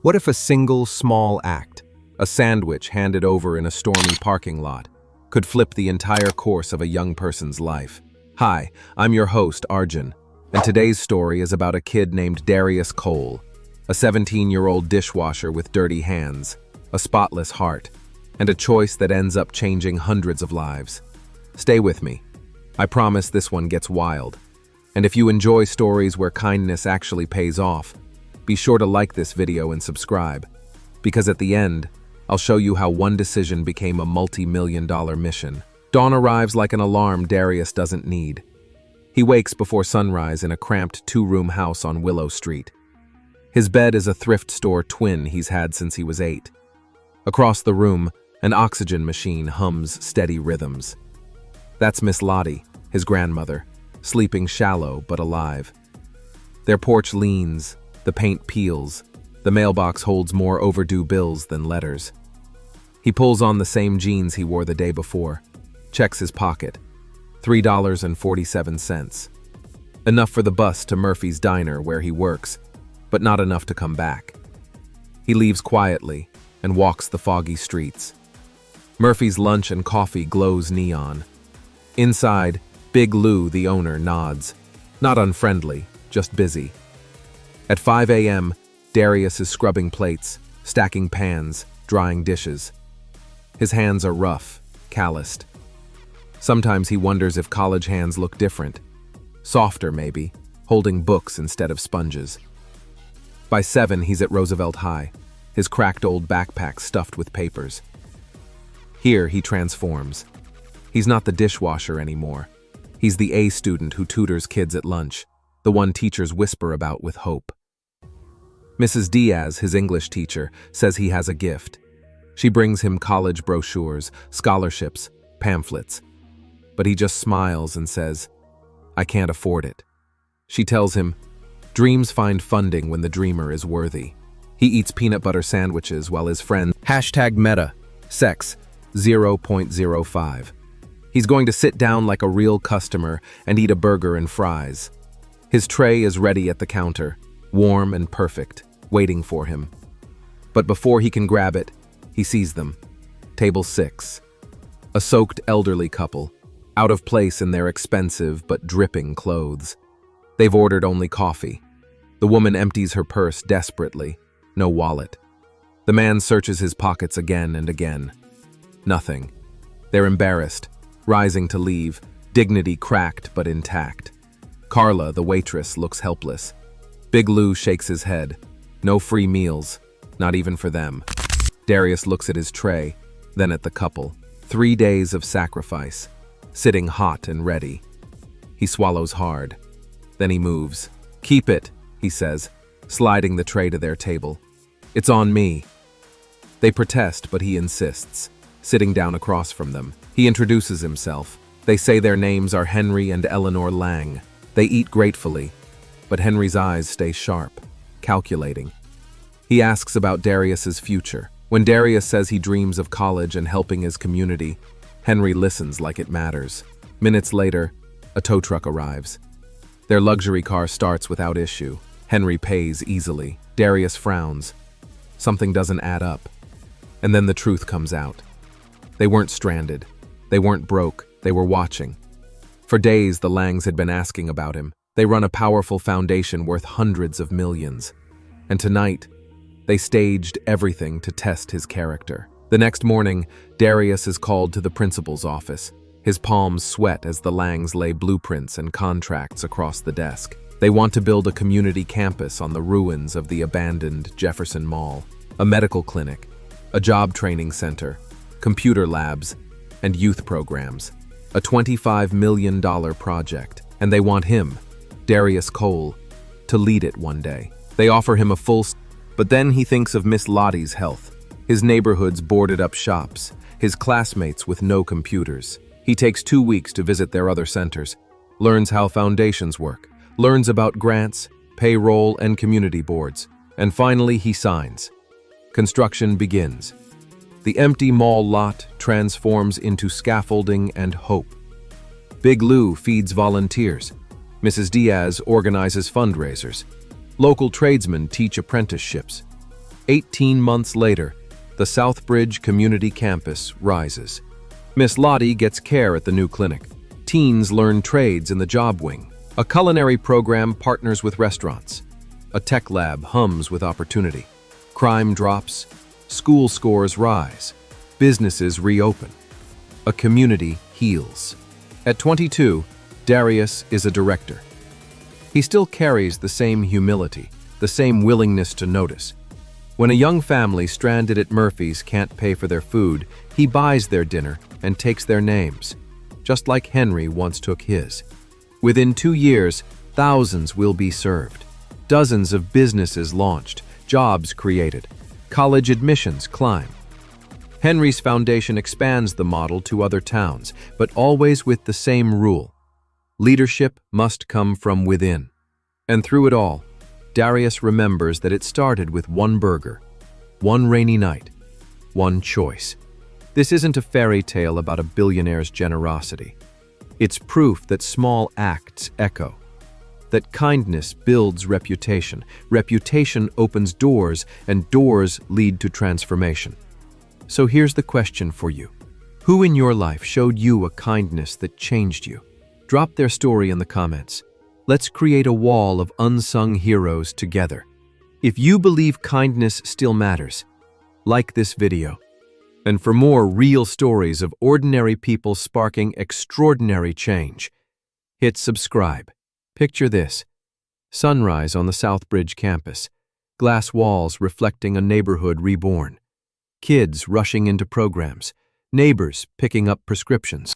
What if a single small act, a sandwich handed over in a stormy parking lot, could flip the entire course of a young person's life? Hi, I'm your host, Arjun, and today's story is about a kid named Darius Cole, a 17-year-old dishwasher with dirty hands, a spotless heart, and a choice that ends up changing hundreds of lives. Stay with me. I promise this one gets wild. And if you enjoy stories where kindness actually pays off, be sure to like this video and subscribe, because at the end, I'll show you how one decision became a multi-million-dollar mission. Dawn arrives like an alarm Darius doesn't need. He wakes before sunrise in a cramped two-room house on Willow Street. His bed is a thrift store twin he's had since he was 8. Across the room, an oxygen machine hums steady rhythms. That's Miss Lottie, his grandmother, sleeping shallow but alive. Their porch leans, the paint peels, the mailbox holds more overdue bills than letters. He pulls on the same jeans he wore the day before, checks his pocket. $3.47. Enough for the bus to Murphy's Diner where he works, but not enough to come back. He leaves quietly and walks the foggy streets. Murphy's lunch and coffee glows neon. Inside, Big Lou, the owner, nods. Not unfriendly, just busy. At 5 a.m., Darius is scrubbing plates, stacking pans, drying dishes. His hands are rough, calloused. Sometimes he wonders if college hands look different. Softer, maybe, holding books instead of sponges. By 7, he's at Roosevelt High, his cracked old backpack stuffed with papers. Here, he transforms. He's not the dishwasher anymore. He's the A student who tutors kids at lunch, the one teachers whisper about with hope. Mrs. Diaz, his English teacher, says he has a gift. She brings him college brochures, scholarships, pamphlets. But he just smiles and says, "I can't afford it." She tells him, "Dreams find funding when the dreamer is worthy." He eats peanut butter sandwiches while his friend #meta, sex, 0.05. He's going to sit down like a real customer and eat a burger and fries. His tray is ready at the counter, warm and perfect, waiting for him. But before he can grab it, he sees them. Table 6. A soaked elderly couple, out of place in their expensive but dripping clothes. They've ordered only coffee. The woman empties her purse desperately. No wallet. The man searches his pockets again and again. Nothing. They're embarrassed, rising to leave, dignity cracked but intact. Carla, the waitress, looks helpless. Big Lou shakes his head. No free meals, not even for them. Darius looks at his tray, then at the couple. 3 days of sacrifice, sitting hot and ready. He swallows hard. Then he moves. "Keep it," he says, sliding the tray to their table. "It's on me." They protest, but he insists, sitting down across from them. He introduces himself. They say their names are Henry and Eleanor Lang. They eat gratefully, but Henry's eyes stay sharp, calculating. He asks about Darius's future. When Darius says he dreams of college and helping his community, Henry listens like it matters. Minutes later, a tow truck arrives. Their luxury car starts without issue. Henry pays easily. Darius frowns. Something doesn't add up. And then the truth comes out. They weren't stranded. They weren't broke. They were watching. For days, the Langs had been asking about him. They run a powerful foundation worth hundreds of millions. And tonight, they staged everything to test his character. The next morning, Darius is called to the principal's office. His palms sweat as the Langs lay blueprints and contracts across the desk. They want to build a community campus on the ruins of the abandoned Jefferson Mall, a medical clinic, a job training center, computer labs, and youth programs. A $25 million project, and they want him, Darius Cole, to lead it one day. They offer him a but then he thinks of Miss Lottie's health, his neighborhood's boarded-up shops, his classmates with no computers. He takes 2 weeks to visit their other centers, learns how foundations work, learns about grants, payroll, and community boards, and finally he signs. Construction begins. The empty mall lot transforms into scaffolding and hope. Big Lou feeds volunteers. Mrs. Diaz organizes fundraisers. Local tradesmen teach apprenticeships. 18 months later, the Southbridge Community Campus rises. Miss Lottie gets care at the new clinic. Teens learn trades in the job wing. A culinary program partners with restaurants. A tech lab hums with opportunity. Crime drops. School scores rise. Businesses reopen. A community heals. At 22, Darius is a director. He still carries the same humility, the same willingness to notice. When a young family stranded at Murphy's can't pay for their food, he buys their dinner and takes their names, just like Henry once took his. Within 2 years, thousands will be served. Dozens of businesses launched, jobs created, college admissions climb. Henry's foundation expands the model to other towns, but always with the same rule. Leadership must come from within. And through it all, Darius remembers that it started with one burger, one rainy night, one choice. This isn't a fairy tale about a billionaire's generosity. It's proof that small acts echo, that kindness builds reputation, reputation opens doors, and doors lead to transformation. So here's the question for you. Who in your life showed you a kindness that changed you? Drop their story in the comments. Let's create a wall of unsung heroes together. If you believe kindness still matters, like this video. And for more real stories of ordinary people sparking extraordinary change, hit subscribe. Picture this: sunrise on the Southbridge campus, glass walls reflecting a neighborhood reborn, kids rushing into programs, neighbors picking up prescriptions.